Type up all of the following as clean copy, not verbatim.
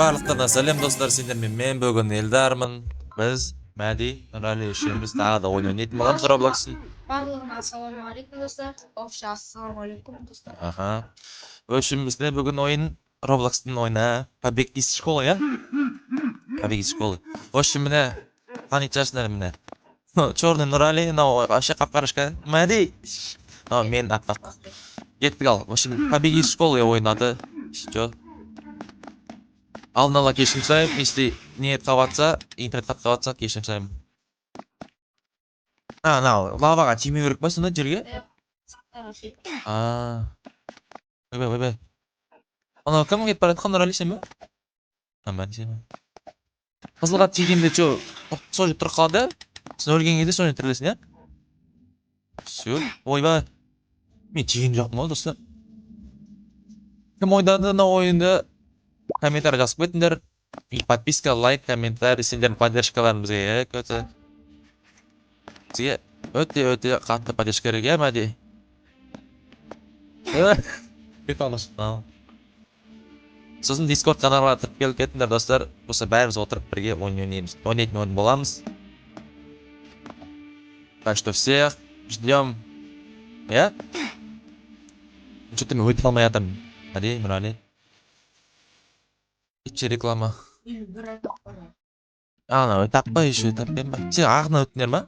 Барлықтарына сәлем достар, сендермен мен бүгін Элдармын. Біз Мәди, Нұрали үшеуміз тағы да ойын ойнайтын боламыз Роблокстың. Барлығына ассалаумағалейкум достар. Ассалаумағалейкум достар. Үшеумізде бүгін ойын Роблокстың ойыны Побег из школы, иә? Побег из школы. В общем, міне танитасыңдар міне. Черный Нұрали, мынау вообще қап-қарашқа. Мәди. Мен аппақ. Кеттік ал. В общем, Побег из школы ойнады. Что? Алдын ала кешірім сұраймын, если ниет қалыватса, интернет қалыватса кешірім сұраймын. Анау лаваға тимей керек па сонда жерге? Ойбай. Анау кім кетіп бара жатқан, Нұрали сен бе? Мәди сен бе? Қызылға тигенде сол жерде тұрып қалады, сен өлген кезде сол жерде тірілесің, иә? Все, ойбай. Мен тиген жоқпын ғой достар. Кім ойнады мына ойынды? Комментарий жазып кетіңдер. И подписка, лайк, комментарий, сендердің поддержкаларың бізге өте. Бізге өте қатты поддержка керек, иә Мәди? Кет алыңыз. Сосын Discord каналға кіріп келіп кетіңдер достар. Осы бәріміз отырып бірге ойнаймыз. Ойнайтын ойын боламыз. Так что всех ждем. Иә? Что-то мен өтіп алмай жатырмын. Мәди, Нұрали. Итше реклама. Анау таппай еще таппайын ба? Сен ағына өттіңдер ма?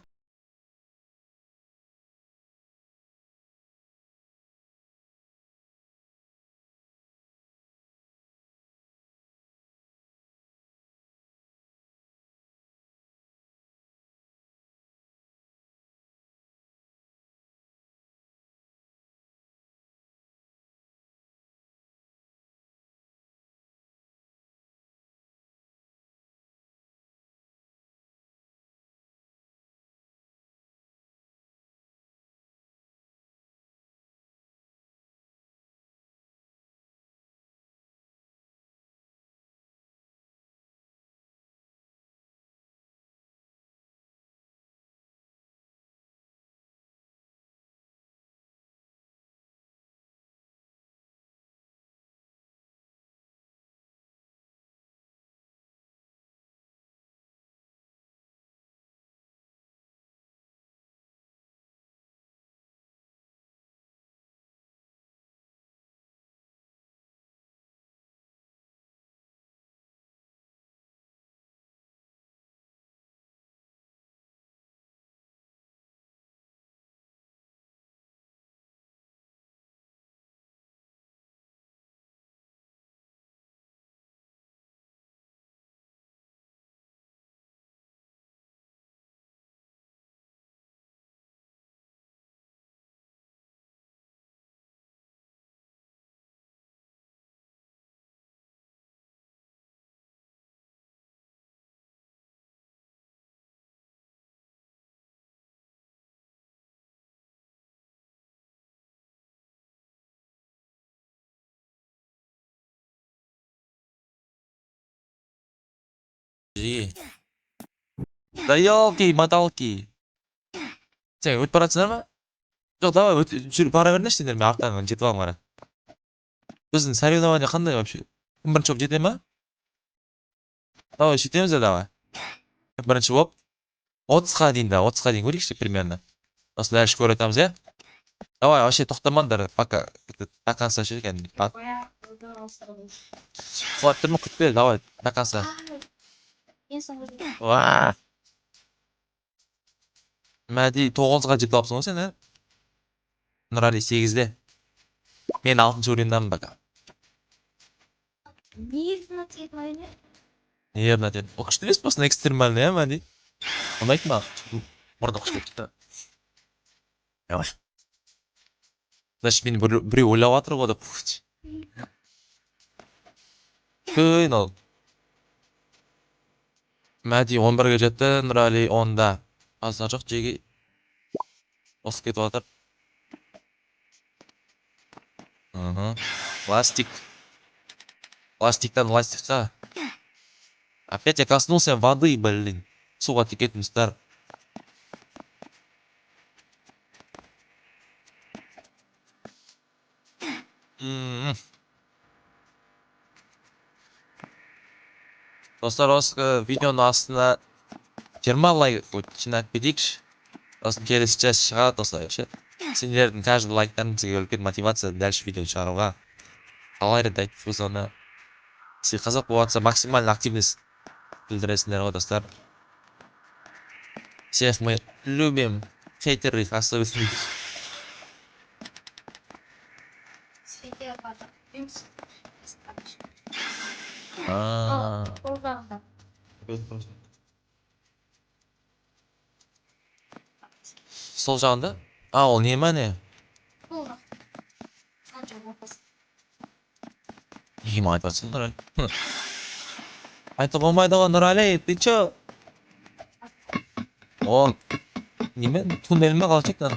Да елки-моталки. Сен өтіп бара жатсыңдар ма? Жоқ, давай жүріп бара беріңдерші сендер, мен арттан жетіп аламын ара. Біздің соревнование қандай вообще? Кім бірінші болып жете ма? Давай сөйтеміз де давай. Бірінші болып 30-қа дейін көрейікші примерно. Осы дальше көріп жатамыз, иә? Давай, вообще тоқтамаңдар, пока до конца ше кәдімгідей. Қуат тұрмын, күтпе, давай, до конца. Мәди 9-ға жетіп алыпсың ғой сен, ә? Нұрали 8-де. Мен 6-шы уровеньдамын пока. Нервно деді. Ол күшті емес болсын, экстремальный, иә Мәди? Ұнайды маған. Мұрны күшті кетті. Давай. Значит, мені біреу ойлап жатыр ғой деп. Көйін ол. Мәди 11-ге жетті, Нұрали 10-да. Азда жоқ, жеге осы кетіп жатыр. Ластик. Ластиктан ластикқа. Опять я коснулся воды, блин. Суға текетіңіздер. Dostlar, videonun aslında 20 like жинап кетейікші. Сосын келесі часть шығады осылай ше. Сендердің каждый лайктарың бізге үлкен мотивация дальше видео шығаруға. Қалай рет айтып біз оны сіз қызық болып жатса максимально активность білдіресіңдер ғой достар. Всех мы любим хейтеров, особенно. Светер бардық. Ол жағында. Сол жағында? Ол не ма не? Ол жақ. Қанша болмасын. Неге айтып жатсың, Нұрәлі? Айтып болмайды ғой, Нұрәлі, ты чё? Ол неме? Туннель ме қалай шектен?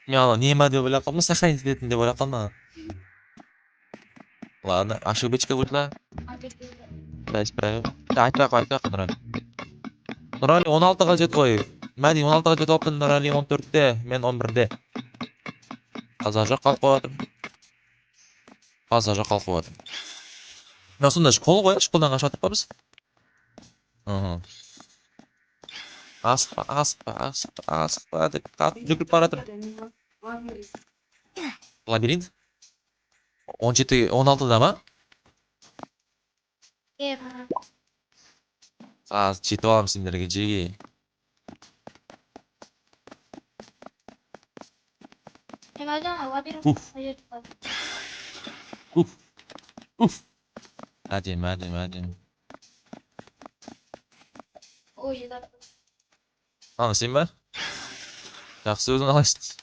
Мен ана нема деп ойлап қалдым, сохранить ететін деп ойлап қалдым. Ладно, ошибочка вышла. Да, исправим. Айтпай ақ, Нұрәлі. Нұрәлі 16-ға жетті ғой. Мәди 16-ға жетіп алыпты, Нұрәлі 14-те, мен 11-де. Қазақ жоқ қалып қойватыр. Қазақ жоқ қалып қойватыр. Мен сонда школ ғой, школдан қашып жатырық па біз? Асықпа деп қатты жүгіріп бара жатыр. Лабиринт? 16-да ма? Қазір жетіп аламын сендерге жеге. Әдемі. Ой, жетіп. Ана сен ба? Жақсы, өзің қалайсың?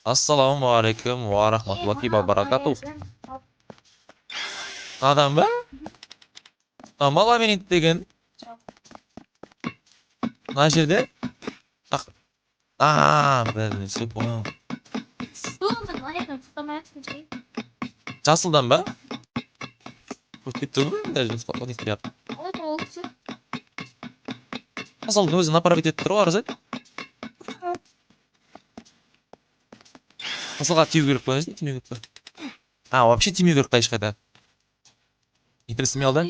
Ассалаумағалейкум ва рахматуллахи ва баракатух. Адам ба? Лабиринт деген. Мына жерде? Все понял. Жасылдан ба? Өтіп кетті ғой, даже не приятно. Жасылдың өзі направить етіп тұр ғой, арыз айт. Жасылға тию керек па, тимеу керек па? Вообще тимеу керек па ешқайда. Интересно ме алда?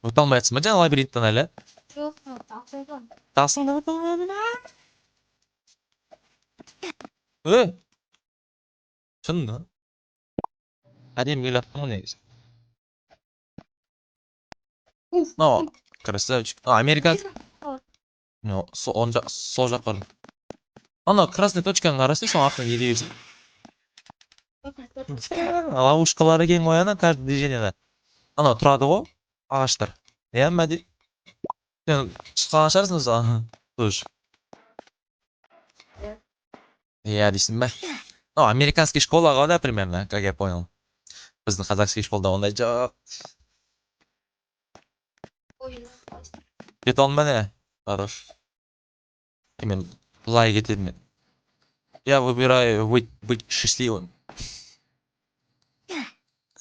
Өте алмай жатсың ба жаңа лабириттен әлі? Жоқ, тақсылдан. Тасыңда өте алмадың ба? Шынында? Әдемі келаттың ғой негізі. Красавчик. Американец. Сол жақ бар. Ана красный точканы қарасай, соның артынан ере берсін. Ловушкалары кең ғой ана, каждый движениеда. Ана тұрады ғой, ағаштар. Мәди? Сен шыққан шығарсың осы? Тоже. Дейсің ба? Американский школа ғой да, примерно, как я понял. Біздің қазақский школда ондай жоқ. Кете алма не? Хорош. Мен былай кетемін мен. Я выбираю быть счастливым.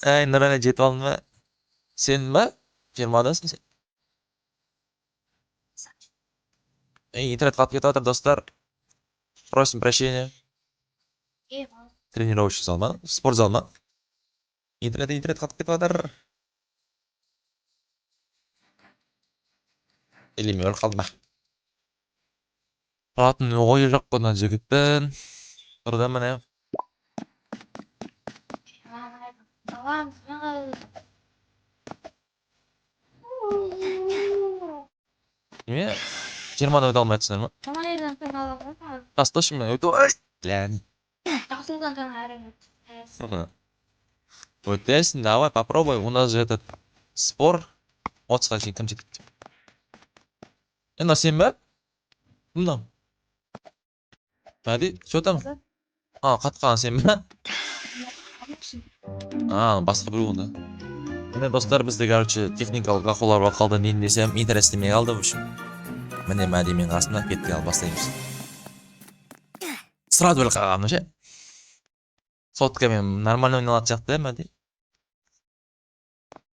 Нұрәлі жетіп алдың ба? Сен ба? 20-дасың сен? Интернет қалып кетіп жатыр, достар. Просим прощения. Тренировочный зал ма? Спортзал ма? Интернет қалып кетіп жатыр. Или мен өліп қалдым ба? Тұратын ойы жоқ бұна жігіттің. Тұрды міне. Неме? 20-да өте алмай жатсыңдар ма? Тасташы мен өте... Лән. Өтесің, давай, попробуй. У нас же этот спор. 30-ға шейін кім жетеді? Сен ба? Кімдам? Мәди, что там? Қатқан сен ба? Басқа біреу онда. Міне достар, бізде, короче, техникалық ақаулар болып қалды. Нені десем, интернет істемей қалды, в общем. Міне Мәди мен қасымда кетті, ал бастаймыз. Сразу өліп қалғанмын ше. Соткамен нормально ойналатын сияқты, Мәди?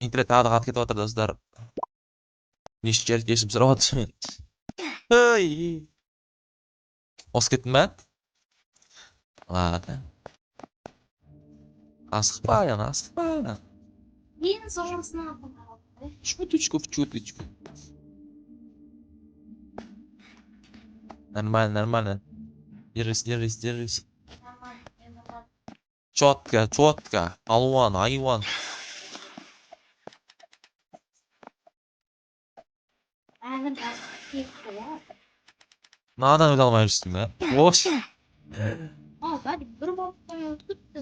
Интернет тағы да қатып кетіп отыр, достар. Неше жерді кешіп сұрап отыр. Осы кеттің ба? Ладно. Асықпа. Мен соғысына апарам. Чуть-чуть. Нормально. Держись. Нормально, мен нормально. Четко. Алуан, айуан. Әнім әскекті, я. Надан өте алмай жүрсің бе? Ош. Бәді бір болып күтті.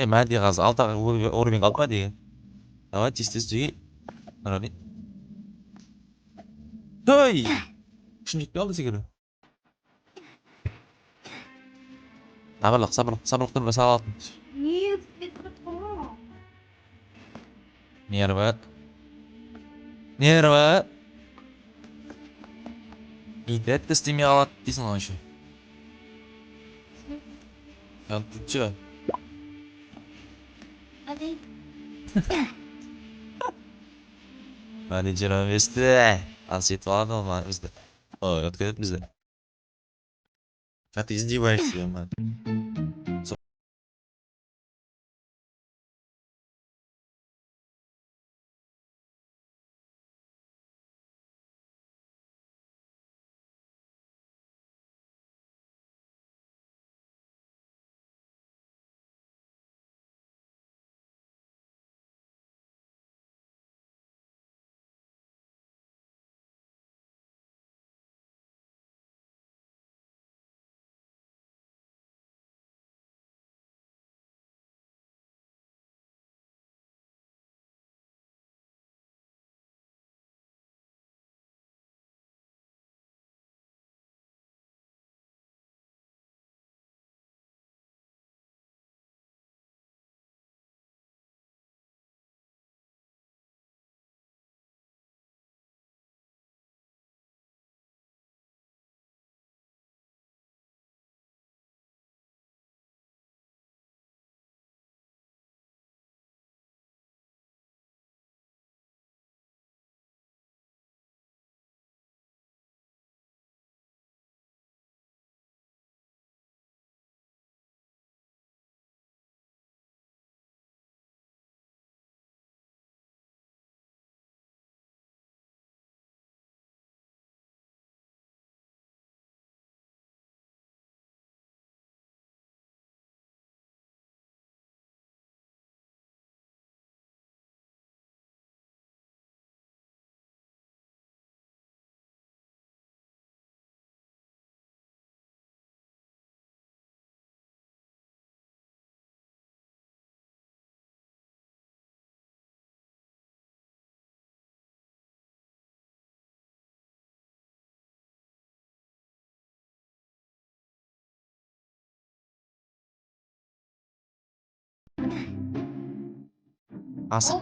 Мәди қазір алтаға орымен қалды ма деген. Давай, тез түге. Нұрали. Той! Күшін жетпей қалды секірі. Сабырлық тұрмай сағалтын. Не өтпетті тұрмау? Нерві. Интернетті істемей қалады дейсің ғой еще. Ты че? Әдей. Мәди жиырма бесті. Ал сөйтіп алады ол бізді. Ой, өткізеді бізді. Ты издеваешься, мать. Асық.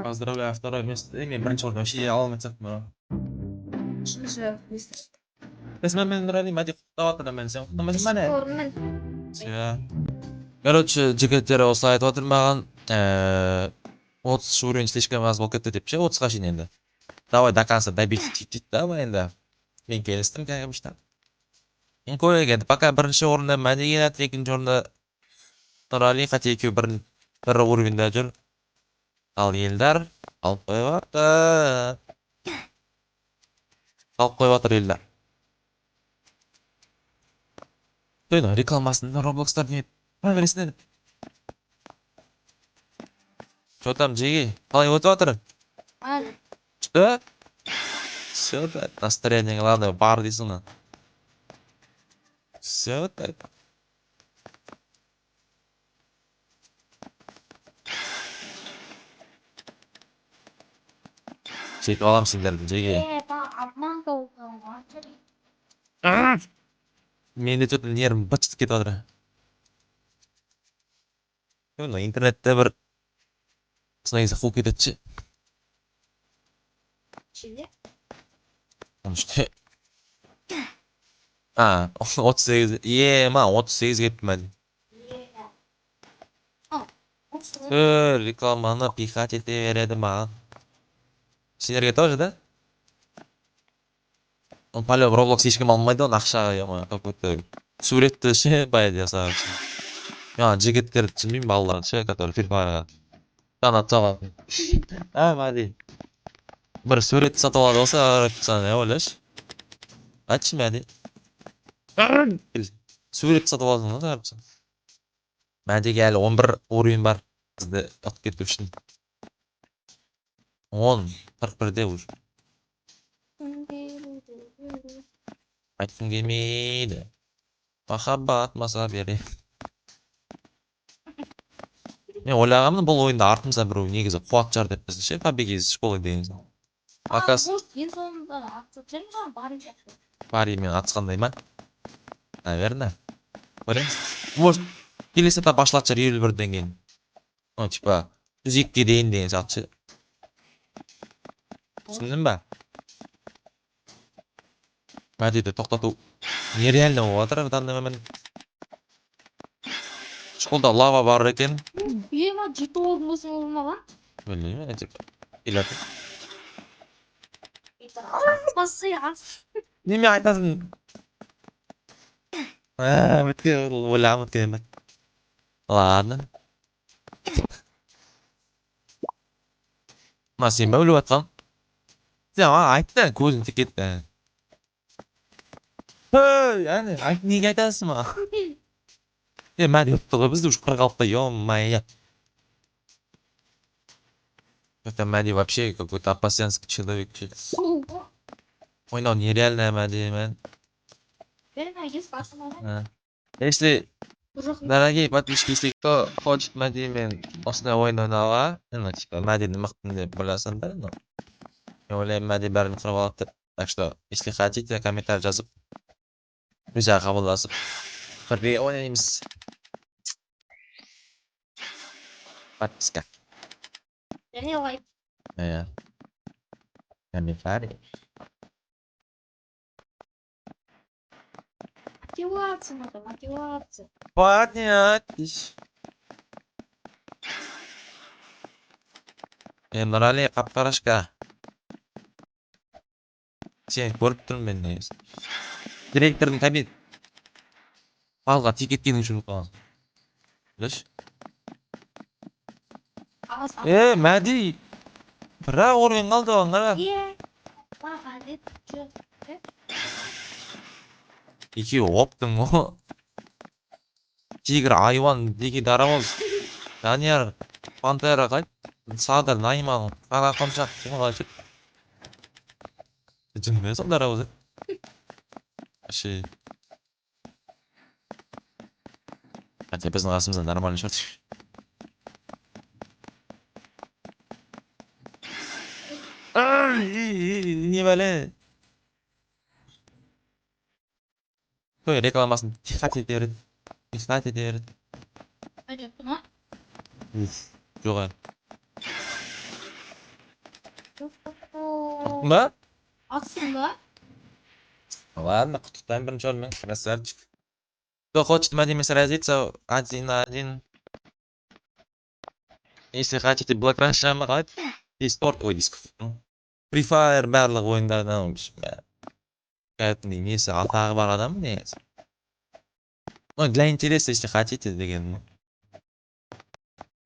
Поздравляю, второе место. Мен бірінші орын вообще ала алмай тұрмын. Үшінші мистер. Мен Нұрали мәди құттықтап жатыр мен сен құттықтамайсың ба не? Орынмен. Все. Короче, жігіттер осылай айтып отыр маған. 30 уровень слишком аз болып кетті деп ше, 30-ға шейін енді. Давай до конца добить дейді давай енді. Мен келістім, как обычно. Мен көйек енді, пока бірінші орында мәди келеді, екінші орында Нұрали, хотя екеуі бір уровеньда жүр. Ал Елдар алып қойып жатыр Елдар. Тойна рекламасында Roblox'тар не прогрессіне. Что там, Джиги? Қалай өтіп жатыр? Что? Все так. Настроение главное бар дейсің ғой. Все так. Сөйтіп аламын сендерді, Джиги. Аман қалған. Менде что-то нервім быт кетіп жатыр. Интернетте бір сынай кезде қуып кетеді ше. Шеде? 13-те. 38. Ма 38 кепті мәді. Рекламаны пихать ете береді маған. Сендерге тоже, да? Он по-любому Roblox ешкім алмайды, он ақша көп өтті. Suretde bayağı jasap. Ya jigitler bilmeyim ballar который Free Fire'a. Kanat cevap. Ha hadi. Bir suret satıp aldı olsa sana ne olaş? Açayım hadi. Suret satıp aldın da yapsın. Bence gel 11 oyun var. Bizde atıp ketip şimdi. 10 41'de vur. Aytgım gelmeydi. Mahabbat masa beri. Men oylagamda бұл oyunda артымызда біреу негізі қуат жар деп бізді ше побеги из школы деген соң. Акас ең соңында атып жүрмін бар екен. пари мен атысқандай ма? Наверное. Ойлаймын. Может, келесі этап ашылатын шығар елу бірден кейін. Ну, типа, 102-ге дейін деген сияқты ше. Түсіндің ба? Мәдиді тоқтату нереально болып жатыр в данный момент. Школда лава бар екен. Үйема жеті болдың болсын болмаған. Білмеймін, әйтеуір. Келеді. Басы аз. Неме айтасың? Біткен ойлағым біткен емес. Ладно. Мына сен бе өліп жатқан? Сен маған айтты, көзің тік кетті. Әне, неге айтасың маған? Мәди ұтты ғой, бізді уже қырғалықта, ё-моё. Это Мәди вообще какой-то опасенский человек. Ойнау нереально, Мәди, мен. Если, дорогие подписчики, если кто хочет Мәди мен осындай ойын ойнауға, ну, типа, Мәдидің мықтын деп ойласаңдар, ну, мен ойлаймын Мәди бәрін қырып алады деп. Так что, если хотите, комментарий жазып, өзара қабылдасып, бірге ойнаймыз. Подписка. Және лайк. Иә. Комментарий. Мотивация надо, мотивация. Понятись. Нұрали қап-қарашқа. Сен көріп тұрмын мен негізі. Директордың кабинет. Балға тек еткенің үшін ұтқан. Білеш? Мәди. Бірақ орын қалды оған қара. Маған ет жоқ. Екеуі оптың о. Тигр, айван, деге дарабоз. Данияр, пантера қайт. Садыр, Найман, қара қамшақ. Кемал айтып. Жүнмен сол дарабоз. Вообще. Хотя біздің қасымызда нормально шығар. Не бәле. Той рекламасын тихат ете береді. Тихат ете береді. Айтып ма? Жоқ әлі. Ұқтың ба? Атсың ба? Ладно, құттықтаймын бірінші орынмен. Красавчик. Кто хочет Мәдимен сразиться 1-1. Если хотите Black Rush жамағайт, Discord, ой, Discord. Free Fire барлық ойындардан кәдімгідей несі атағы бар адам негізі. Ну, для интереса, если хотите, деген.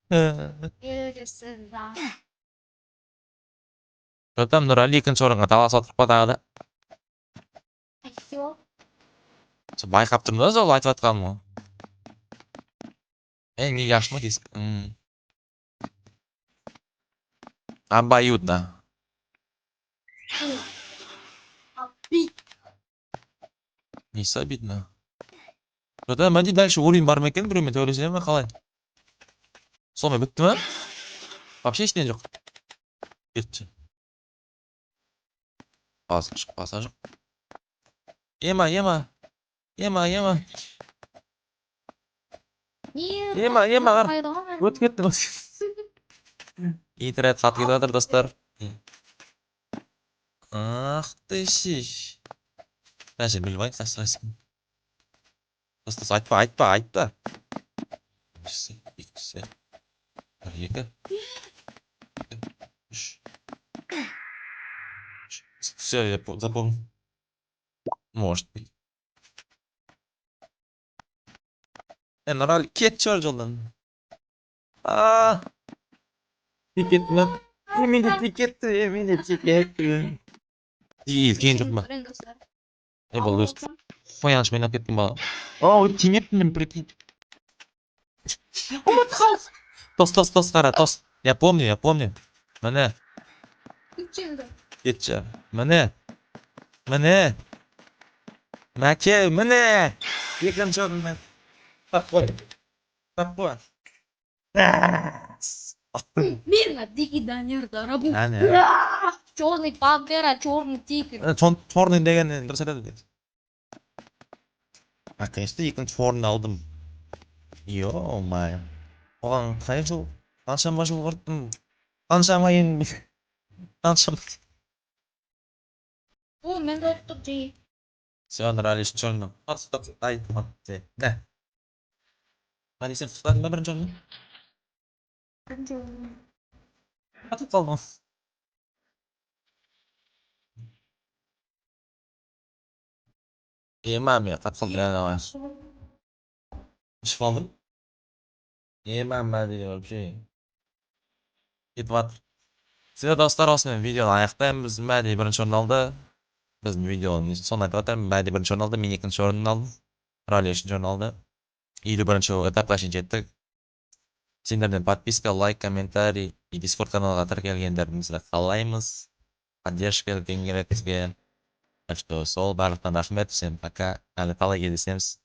Ересін да. Там Нұрали екінші орынға таласып отырып па тағы да. Айтып. Байқап тұрмын да сол айтып жатқаным ғой. Неге ашма десік. Обоюдно. Несі обидно? Жода, Мәди дальше ойын бар ма екен, біреумен төбелесе ме қалай? Сонымен бітті ма? Вообще ештеңе жоқ. Кетті. Баса жоқ. Ема. Ема. Өтіп кетті. Интернет қатып кетіп жатыр, достар. Ах ты шиш. Даже білмай қасырасың. Достас, айтпа. Екісі. Екі. Үш. Все, я запомнил. Может быть. Rally ketchi var joldan. Aa, tiket bilan. Meni tiketdi, meni tiketdi. Keyin jo'qma. Bo'ldi. Qo'yanch men olib ketdim bana. Tingeptim, прикинь. Tos qara, tos. Я помню. Mana. Ketchi. Mana. Maka, mana. Ekranchi oldim. Tap qo'y. Мирно, дикий Данир, работа. Ana. Черный пантера, черный тигр. Chorni degan ko'rsatadi. Конечно, ikkinchi chorni oldim. Yo-may. Og'am, qayerda? Qancha mashg'ul qildim. Qancha О, мен да оттук жей. Все, нравились черным. Стоп. Ай, вот ты. Да. Манисен тұтадың ба бірінші орынды? Атып қалдың. Маме, қатып қалдым. Ішіп алдым. Маме дейді вообще. Кетіп жатыр. Все, достар, осымен видеоны аяқтаймыз. Мәди бірінші орын алды. Біздің видеоның соңын айтып жатырмын. Мәди бірінші орын алды, мен екінші орын алдым. Ралли үшінші орын алды. 51-ші этапқа шейін жеттік. Сендерден подписка, лайк, комментарий и Discord каналға тіркелгендеріңізді қалаймыз. Поддержка берген керексізге. Так что сол барлықтан рахмет. Всем пока. Әлі қалай кездесеміз.